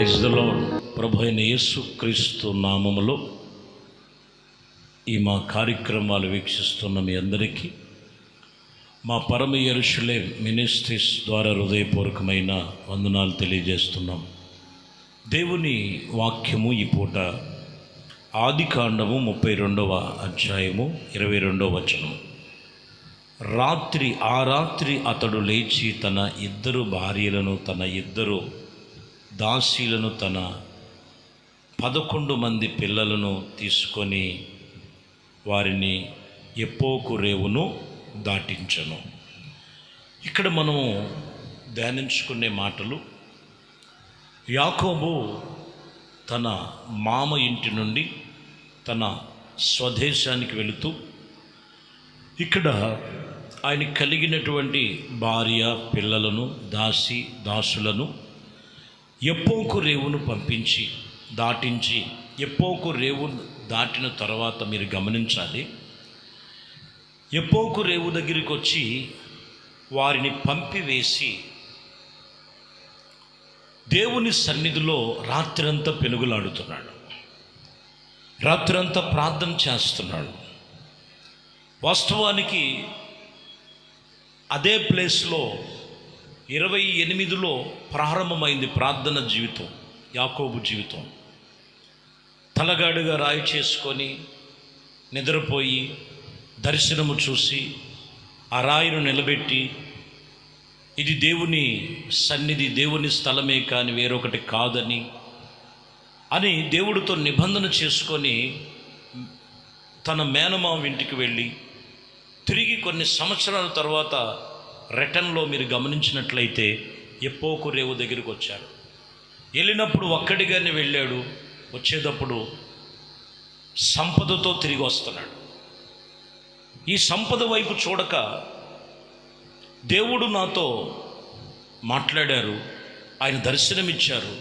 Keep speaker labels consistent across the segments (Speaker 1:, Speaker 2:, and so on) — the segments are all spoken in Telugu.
Speaker 1: Praise the lord. ప్రభు అయిన యేసుక్రీస్తు నామములో ఈ మా కార్యక్రమాలు వీక్షిస్తున్న మీ అందరికీ మా పరమ యెరూషలేము మినిస్ట్రీస్ ద్వారా హృదయపూర్వకమైన వందనాలు తెలియజేస్తున్నాం. దేవుని వాక్యము ఈ పూట ఆదికాండము 32వ అధ్యాయము 22వ వచనం. రాత్రి అతడు లేచి తన 2 భార్యలను, తన 2 దాసీలను, తన 11 మంది పిల్లలను తీసుకొని వారిని యబ్బోకు రేవును దాటించను. ఇక్కడ మనము ధ్యానించుకునే మాటలు, యాకోబు తన మామ ఇంటి నుండి తన స్వదేశానికి వెళుతూ ఇక్కడ ఆయన కలిగినటువంటి భార్య, పిల్లలను, దాసులను యబ్బోకు రేవును దాటించి యబ్బోకు రేవు దాటిన తర్వాత మీరు గమనించాలి, యబ్బోకు రేవు దగ్గరికి వచ్చి వారిని పంపివేసి దేవుని సన్నిధిలో రాత్రంతా పెనుగులాడుతున్నాడు, రాత్రంతా ప్రార్థన చేస్తున్నాడు. వాస్తవానికి అదే ప్లేస్లో 28లో ప్రారంభమైంది ప్రార్థన జీవితం, యాకోబు జీవితం. తలగాడుగా రాయి చేసుకొని నిద్రపోయి దర్శనము చూసి ఆ రాయిను నిలబెట్టి ఇది దేవుని సన్నిధి, దేవుని స్థలమే కానీ వేరొకటి కాదని అని దేవుడితో నిబంధన చేసుకొని తన మేనమామ ఇంటికి వెళ్ళి తిరిగి కొన్ని సంవత్సరాల తర్వాత రిటర్న్లో మీరు గమనించినట్లయితే యబ్బోకు రేవు దగ్గరికి వచ్చాడు. వెళ్ళినప్పుడు ఒక్కడిగానే వెళ్ళాడు, వచ్చేటప్పుడు సంపదతో తిరిగి వస్తున్నాడు. ఈ సంపద వైపు చూడక దేవుడు నాతో మాట్లాడారు, ఆయన దర్శనమిచ్చారు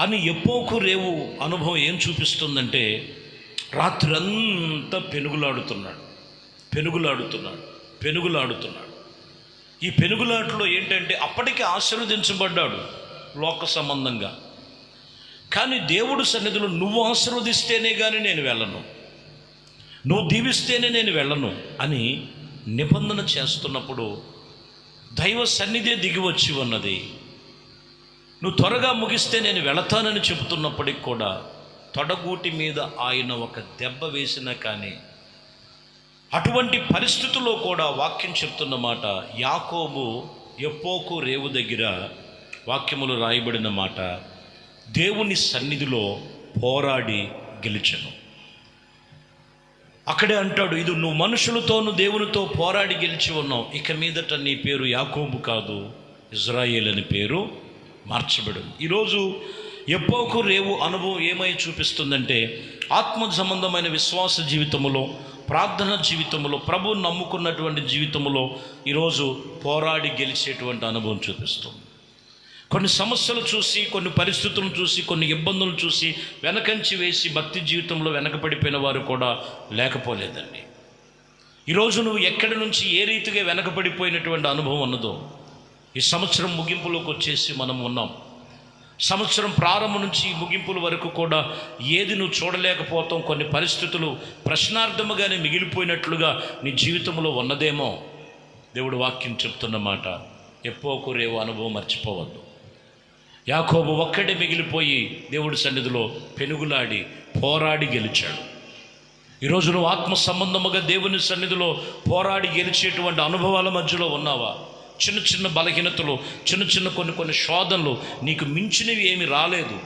Speaker 1: అని యబ్బోకు రేవు అనుభవం ఏం చూపిస్తుందంటే రాత్రి అంతా పెనుగులాడుతున్నాడు. ఈ పెనుగులాటలో ఏంటంటే అప్పటికే ఆశీర్వదించబడ్డాడు లోక సంబంధంగా, కానీ దేవుడు సన్నిధిలో నువ్వు ఆశీర్వదిస్తేనే కానీ నేను వెళ్ళను, నువ్వు దీవిస్తేనే నేను వెళ్ళను అని నిబంధన చేస్తున్నప్పుడు దైవ సన్నిధే దిగి వచ్చి ఉన్నది. నువ్వు త్వరగా ముగిస్తే నేను వెళతానని చెబుతున్నప్పటికి కూడా తొడగూటి మీద ఆయన ఒక దెబ్బ వేసినా కానీ అటువంటి పరిస్థితుల్లో కూడా వాక్యం చెప్తున్న మాట, యాకోబు యబ్బోకు రేవు దగ్గర వాక్యములు రాయబడిన మాట, దేవుని సన్నిధిలో పోరాడి గెలిచెను. అక్కడే అంటాడు, ఇది నువ్వు మనుషులతోను దేవునితో పోరాడి గెలిచి ఉన్నావు, ఇక మీదట నీ పేరు యాకోబు కాదు ఇజ్రాయేల్ అని పేరు మార్చబడు. ఈరోజు యబ్బోకు రేవు అనుభవం ఏమై చూపిస్తుందంటే ఆత్మ సంబంధమైన విశ్వాస జీవితములో, ప్రార్థన జీవితంలో, ప్రభువుని నమ్ముకున్నటువంటి జీవితంలో ఈరోజు పోరాడి గెలిచేటువంటి అనుభవం చూపిస్తుంది. కొన్ని సమస్యలు చూసి, కొన్ని పరిస్థితులను చూసి, కొన్ని ఇబ్బందులు చూసి వెనకంచి వేసి భక్తి జీవితంలో వెనకపడిపోయిన వారు కూడా లేకపోలేదండి. ఈరోజు నువ్వు ఎక్కడి నుంచి ఏ రీతిగా వెనకపడిపోయినటువంటి అనుభవం ఉన్నదో ఈ సంవత్సరం ముగింపులోకి వచ్చేసి మనం ఉన్నాం. సంవత్సరం ప్రారంభం నుంచి ముగింపుల వరకు కూడా ఏది నువ్వు చూడలేకపోతాం, కొన్ని పరిస్థితులు ప్రశ్నార్థముగానే మిగిలిపోయినట్లుగా నీ జీవితంలో ఉన్నదేమో. దేవుడు వాక్యం చెప్తున్న మాట, యబ్బోకు రేవు అనుభవం మర్చిపోవద్దు. యాకోబు ఒక్కడే మిగిలిపోయి దేవుడి సన్నిధిలో పెనుగులాడి పోరాడి గెలిచాడు. ఈరోజు నువ్వు ఆత్మ సంబంధముగా దేవుని సన్నిధిలో పోరాడి గెలిచేటువంటి అనుభవాల మధ్యలో ఉన్నావా? చిన్న బలహీనతలు, చిన్న కొన్ని శోధనలు, నీకు మించినవి ఏమి రాలేదు,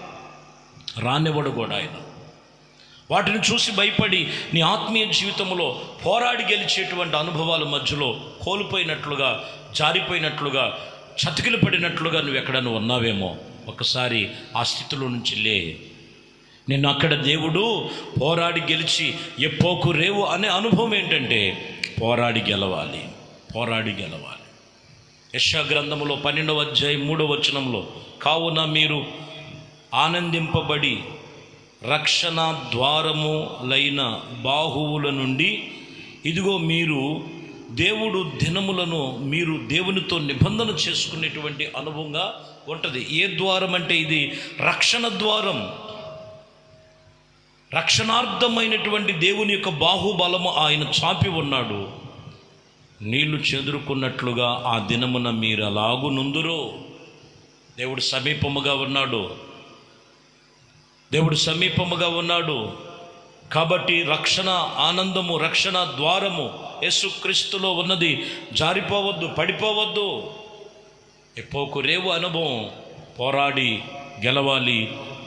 Speaker 1: రానివ్వడు కూడా ఆయన. వాటిని చూసి భయపడి నీ ఆత్మీయ జీవితంలో పోరాడి గెలిచేటువంటి అనుభవాల మధ్యలో కోల్పోయినట్లుగా, జారిపోయినట్లుగా, చతికిలు పడినట్లుగా నువ్వు ఎక్కడన్నా ఉన్నావేమో. ఒకసారి ఆ స్థితిలో నుంచి లే. నిన్ను అక్కడ దేవుడు పోరాడి గెలిచి యబ్బోకు రేవు అనే అనుభవం ఏంటంటే పోరాడి గెలవాలి. యెషయా గ్రంథములో 12వ అధ్యాయం 3వ వచనంలో, కావున మీరు ఆనందింపబడి రక్షణ ద్వారములైన బాహువుల నుండి ఇదిగో మీరు దేవుడు దినములను మీరు దేవునితో నిబంధన చేసుకునేటువంటి అనుభవంగా ఉంటుంది. ఏ ద్వారం అంటే ఇది రక్షణ ద్వారం. రక్షణార్థమైనటువంటి దేవుని యొక్క బాహుబలము ఆయన చాపి ఉన్నాడు. నీళ్లు చెదురుకున్నట్లుగా ఆ దినమున మీరు అలాగు నుందురు. దేవుడు సమీపముగా ఉన్నాడు. దేవుడు సమీపముగా ఉన్నాడు. కాబట్టి రక్షణ ఆనందము, రక్షణ ద్వారము యేసుక్రీస్తులో ఉన్నది. జారిపోవద్దు, పడిపోవద్దు. ఎప్పోకు రేవు అనుభవం, పోరాడి గెలవాలి.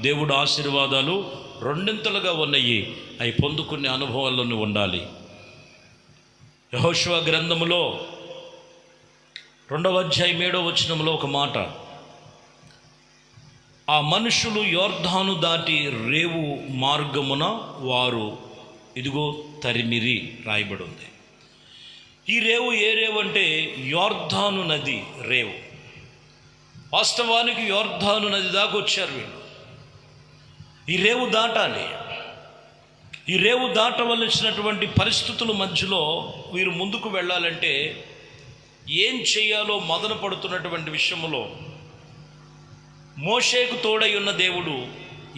Speaker 1: దేవుడు ఆశీర్వాదాలు రెండింతలుగా ఉన్నాయి. అవి పొందుకునే అనుభవాలను ఉండాలి. యెహోషువ గ్రంథములో 2వ అధ్యాయం 7వ వచనంలో ఒక మాట, ఆ మనుషులు యోర్ధాను దాటి రేవు మార్గమున వారు ఇదిగో తరిమిరి రాయబడి ఉంది. ఈ రేవు ఏ రేవు అంటే యోర్ధాను నది రేవు. వాస్తవానికి యోర్ధాను నది దాకా వచ్చారు వీళ్ళు. ఈ రేవు దాటాలి. ఈ రేవు దాటవలసినటువంటి పరిస్థితుల మధ్యలో వీరు ముందుకు వెళ్ళాలంటే ఏం చేయాలో మదన పడుతున్నటువంటి విషయంలో మోషేకు తోడై ఉన్న దేవుడు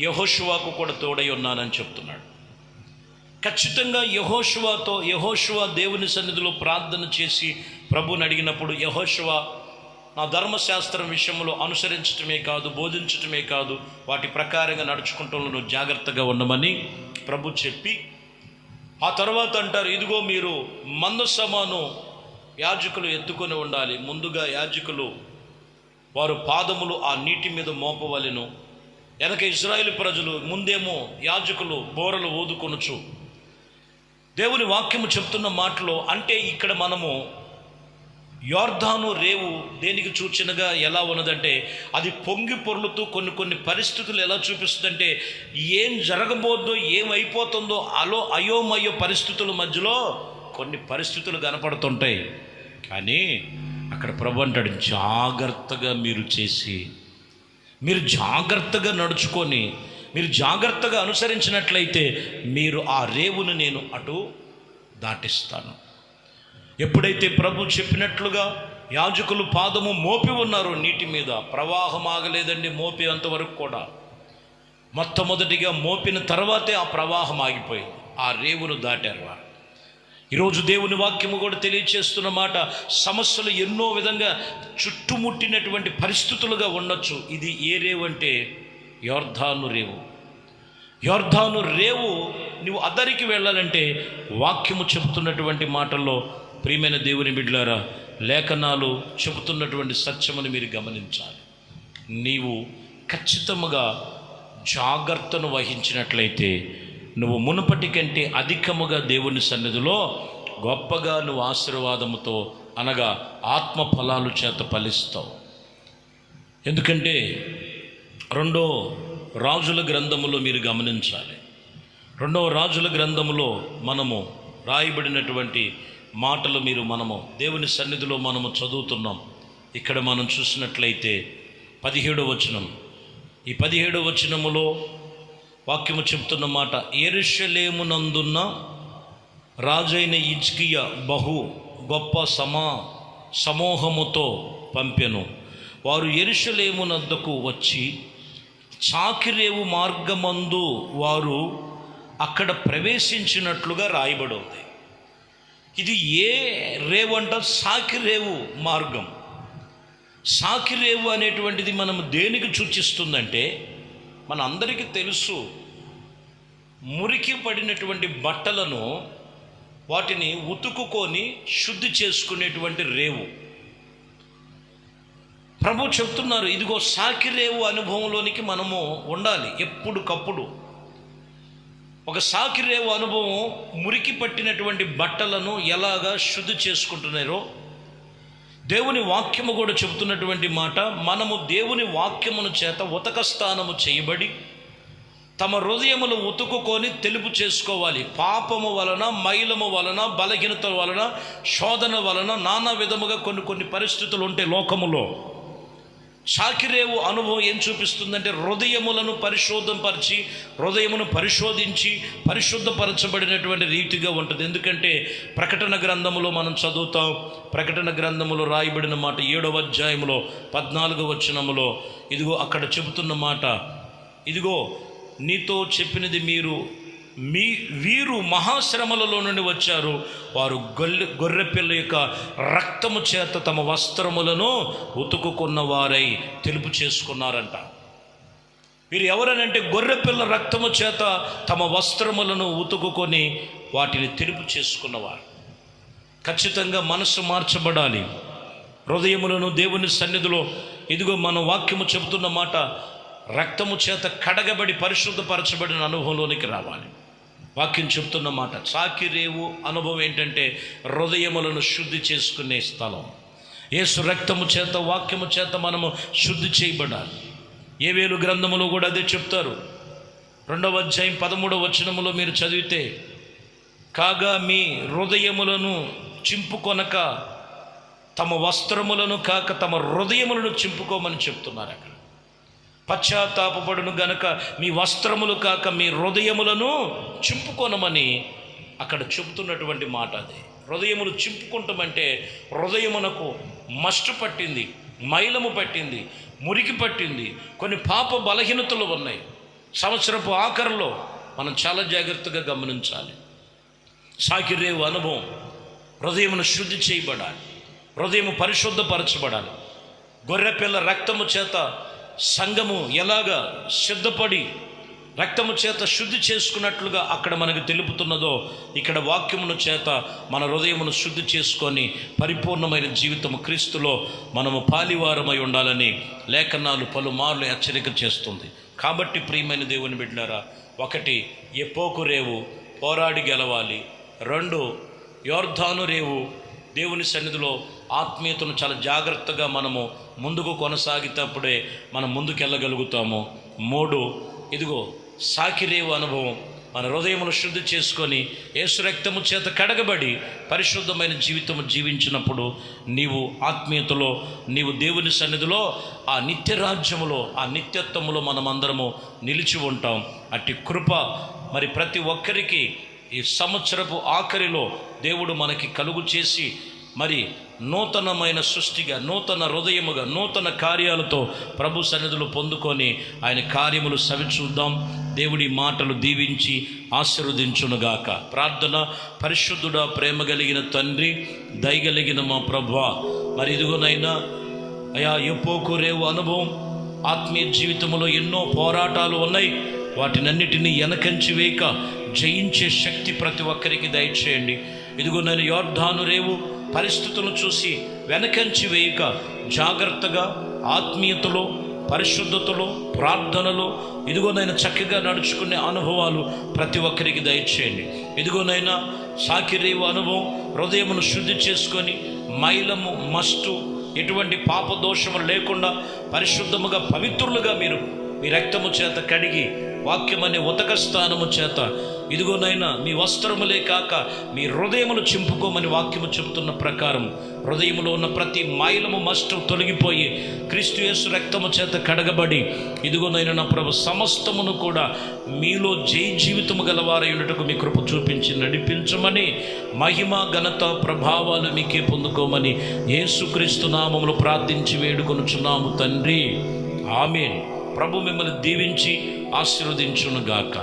Speaker 1: యెహోషువకు కూడా తోడై ఉన్నానని చెప్తున్నాడు. ఖచ్చితంగా యెహోషువ దేవుని సన్నిధిలో ప్రార్థన చేసి ప్రభువుని అడిగినప్పుడు, యెహోషువ నా ధర్మశాస్త్రం విషయంలో అనుసరించటమే కాదు, బోధించటమే కాదు, వాటి ప్రకారంగా నడుచుకుంటూ నువ్వు జాగ్రత్తగా ఉండమని ప్రభు చెప్పి, ఆ తర్వాత అంటారు, ఇదిగో మీరు మందసమాను యాజకులు ఎత్తుకొని ఉండాలి. ముందుగా యాజకులు వారు పాదములు ఆ నీటి మీద మోపవలెను. వెనక ఇశ్రాయేలు ప్రజలు, ముందేమో యాజకులు బోరలు ఊదుకొనుచు. దేవుని వాక్యము చెప్తున్న మాటలో అంటే ఇక్కడ మనము యోర్ధాను రేవు దేనికి సూచనగా ఎలా ఉన్నదంటే, అది పొంగి పొర్లుతూ కొన్ని పరిస్థితులు ఎలా చూపిస్తుందంటే, ఏం జరగబోద్దో ఏమైపోతుందో అయోమయ పరిస్థితుల మధ్యలో కొన్ని పరిస్థితులు కనపడుతుంటాయి. కానీ అక్కడ ప్రభు అంటాడు, జాగ్రత్తగా మీరు చేసి, మీరు జాగ్రత్తగా నడుచుకొని, మీరు జాగ్రత్తగా అనుసరించినట్లయితే మీరు ఆ రేవును నేను అటు దాటిస్తాను. ఎప్పుడైతే ప్రభు చెప్పినట్లుగా యాజకులు పాదము మోపి ఉన్నారో నీటి మీద, ప్రవాహం ఆగలేదండి మోపి అంతవరకు కూడా. మొట్టమొదటిగా మోపిన తర్వాతే ఆ ప్రవాహం ఆగిపోయింది. ఆ రేవును దాటారు వారు. ఈరోజు దేవుని వాక్యము కూడా తెలియచేస్తున్న మాట, సమస్యలు ఎన్నో విధంగా చుట్టుముట్టినటువంటి పరిస్థితులుగా ఉండొచ్చు. ఇది ఏ రేవు అంటే యోర్ధాను రేవు. యోర్ధాను రేవు నువ్వు అద్దరికి వెళ్ళాలంటే వాక్యము చెబుతున్నటువంటి మాటల్లో, ప్రియమైన దేవుని బిడ్డలారా, లేఖనాలు చెబుతున్నటువంటి సత్యమును మీరు గమనించాలి. నీవు ఖచ్చితంగా జాగ్రత్తను వహించినట్లయితే నువ్వు మునుపటి కంటే అధికముగా దేవుని సన్నిధిలో గొప్పగా నువ్వు ఆశీర్వాదముతో, అనగా ఆత్మ ఫలాలు చేత ఫలిస్తావు. ఎందుకంటే 2వ రాజుల గ్రంథములో మీరు గమనించాలి. 2వ రాజుల గ్రంథములో మనము రాయబడినటువంటి మాటలు మనము దేవుని సన్నిధిలో మనము చదువుతున్నాం. ఇక్కడ మనం చూసినట్లయితే 17వ వచనం, ఈ 17వ వచనములో వాక్యము చెప్తున్న మాట, యెరూషలేమునందున్న రాజైన హిజ్కియా బహు గొప్ప సమూహముతో పంపెను. వారు యెరూషలేమునద్దకు వచ్చి చాకిరేవు మార్గమందు వారు అక్కడ ప్రవేశించినట్లుగా రాయబడి ఉంది. ఇది ఏ రేవు అంట? సాకిరేవు మార్గం. సాకిరేవు అనేటువంటిది మనం దేనికి సూచిస్తుందంటే, మన అందరికీ తెలుసు, మురికి పడినటువంటి బట్టలను వాటిని ఉతుకుకొని శుద్ధి చేసుకునేటువంటి రేవు. ప్రభు చెప్తున్నారు, ఇదిగో సాకిరేవు అనుభవంలోనికి మనము ఉండాలి ఎప్పుడుకప్పుడు. ఒక సాకిరేవు అనుభవం, మురికి పట్టినటువంటి బట్టలను ఎలాగా శుద్ధి చేసుకుంటున్నారో దేవుని వాక్యము కూడా చెబుతున్నటువంటి మాట, మనము దేవుని వాక్యమును చేత ఉతక స్నానము చేయబడి తమ హృదయములు ఉతుకుకొని తెలుపు చేసుకోవాలి. పాపము వలన, మైలము వలన, బలహీనత వలన, శోధన వలన నానా విధముగా కొన్ని పరిస్థితులు ఉంటే లోకములో సాకిరేవు అనుభవం ఏం చూపిస్తుందంటే హృదయములను హృదయమును పరిశోధించి పరిశుద్ధపరచబడినటువంటి రీతిగా ఉంటుంది. ఎందుకంటే ప్రకటన గ్రంథములో మనం చదువుతాం, ప్రకటన గ్రంథములో రాయబడిన మాట 7వ అధ్యాయములో 14వ వచనములో ఇదిగో అక్కడ చెబుతున్న మాట, ఇదిగో నీతో చెప్పినది వీరు మహాశ్రమలలో నుండి వచ్చారు, వారు గొర్రెపిల్ల యొక్క రక్తము చేత తమ వస్త్రములను ఉతుకుకున్న వారై తెలుపు చేసుకున్నారంట. వీరు ఎవరనంటే గొర్రెపిల్ల రక్తము చేత తమ వస్త్రములను ఉతుకుకొని వాటిని తెలుపు చేసుకున్నవారు. ఖచ్చితంగా మనసు మార్చబడాలి. హృదయములను దేవుని సన్నిధిలో ఇదిగో మన వాక్యము చెబుతున్న మాట, రక్తము చేత కడగబడి పరిశుద్ధపరచబడిన అనుభవంలోనికి రావాలి. వాక్యం చెప్తున్న మాట, సాకిరేవు అనుభవం ఏంటంటే హృదయములను శుద్ధి చేసుకునే స్థలం. యేసు రక్తము చేత వాక్యము చేత మనము శుద్ధి చేయబడాలి. యోవేలు గ్రంథములో కూడా అదే చెప్తారు. 2వ అధ్యాయం 13వ వచనములో మీరు చదివితే, కాగా మీ హృదయములను చింపుకొనక తమ వస్త్రములను కాక తమ హృదయములను చింపుకోమని చెప్తున్నారు. అక్కడ పశ్చాత్తాపపడును గనక మీ వస్త్రములు కాక మీ హృదయములను చింపుకొనమని అక్కడ చెబుతున్నటువంటి మాట అది. హృదయములు చింపుకుంటామంటే హృదయమునకు మస్టు పట్టింది, మైలము పట్టింది, మురికి పట్టింది, కొన్ని పాప బలహీనతలు ఉన్నాయి. సంవత్సరపు ఆఖరిలో మనం చాలా జాగ్రత్తగా గమనించాలి. సాకిరేవు అనుభవం, హృదయమును శుద్ధి చేయబడాలి, హృదయము పరిశుద్ధపరచబడాలి. గొర్రెపిల్ల రక్తము చేత సంఘము ఎలాగా సిద్ధపడి రక్తము చేత శుద్ధి చేసుకున్నట్లుగా అక్కడ మనకు తెలుపుతున్నదో, ఇక్కడ వాక్యమును చేత మన హృదయమును శుద్ధి చేసుకొని పరిపూర్ణమైన జీవితము క్రీస్తులో మనము పాలివారమై ఉండాలని లేఖనాలు పలుమార్లు హెచ్చరిక చేస్తుంది. కాబట్టి ప్రియమైన దేవుని బిడ్డలారా, 1 యెప్పోకు రేవు పోరాడి గెలవాలి. 2 యోర్దాను రేవు దేవుని సన్నిధిలో ఆత్మీయతను చాలా జాగ్రత్తగా మనము ముందుకు కొనసాగితేప్పుడే మనం ముందుకెళ్ళగలుగుతాము. 3 ఇదిగో సాకిరేవు అనుభవం, మన హృదయమును శుద్ధి చేసుకొని యేసు రక్తము చేత కడగబడి పరిశుద్ధమైన జీవితము జీవించినప్పుడు నీవు ఆత్మీయతలో, నీవు దేవుని సన్నిధిలో ఆ నిత్య రాజ్యములో, ఆ నిత్యత్వములో మనమందరము నిలిచి ఉంటాం. అట్టి కృప మరి ప్రతి ఒక్కరికి ఈ సంవత్సరపు ఆఖరిలో దేవుడు మనకి కలుగు చేసి మరి నూతనమైన సృష్టిగా, నూతన హృదయముగా, నూతన కార్యాలతో ప్రభు సన్నిధులు పొందుకొని ఆయన కార్యములు సవిచూద్దాం. దేవుడి మాటలు దీవించి ఆశీర్వదించునుగాక. ప్రార్థన. పరిశుద్ధుడా, ప్రేమ కలిగిన తండ్రి, దయగలిగిన మా ప్రభువా, మరి ఇదిగోనైనా అయా యెప్పోకు రేవు అనుభవం, ఆత్మీయ జీవితంలో ఎన్నో పోరాటాలు ఉన్నాయి. వాటినన్నిటినీ వెనకంచి వేయక జయించే శక్తి ప్రతి ఒక్కరికి దయచేయండి. ఇదిగో నేను యోర్దాను రేవు పరిస్థితులను చూసి వెనకంచి వేయక జాగ్రత్తగా ఆత్మీయతలో, పరిశుద్ధతలో, ప్రార్థనలో ఇదిగోనైనా చక్కగా నడుచుకునే అనుభవాలు ప్రతి ఒక్కరికి దయచేయండి. ఇదిగోనైనా సాకిరేవు అనుభవం, హృదయమును శుద్ధి చేసుకొని మైలము, మస్టు, ఎటువంటి పాపదోషము లేకుండా పరిశుద్ధముగా, పవిత్రులుగా మీరు మీ రక్తము చేత కడిగి వాక్యమనే ఉతక స్థానము చేత ఇదిగోనైనా మీ వస్త్రములే కాక మీ హృదయములు చింపుకోమని వాక్యము చెబుతున్న ప్రకారం హృదయములో ఉన్న ప్రతి మైలము మస్టు తొలగిపోయి క్రీస్తు యేసు రక్తము చేత కడగబడి ఇదిగోనైనా నా ప్రభు సమస్తమును కూడా మీలో జీవితము గలవారై ఉన్నట్టుకు మీ కృప చూపించి నడిపించమని, మహిమ, ఘనత, ప్రభావాలు మీకే పొందుకోమని యేసుక్రీస్తు నామములో ప్రార్థించి వేడుకొనుచున్నాము తండ్రి. ఆమేన్. ప్రభు మిమ్మల్ని దీవించి ఆశీర్వదించునుగాక.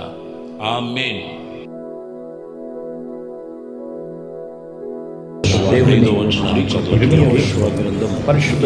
Speaker 1: ఆమేన్. దేవునితో వచ్చిన పరిశుద్ధ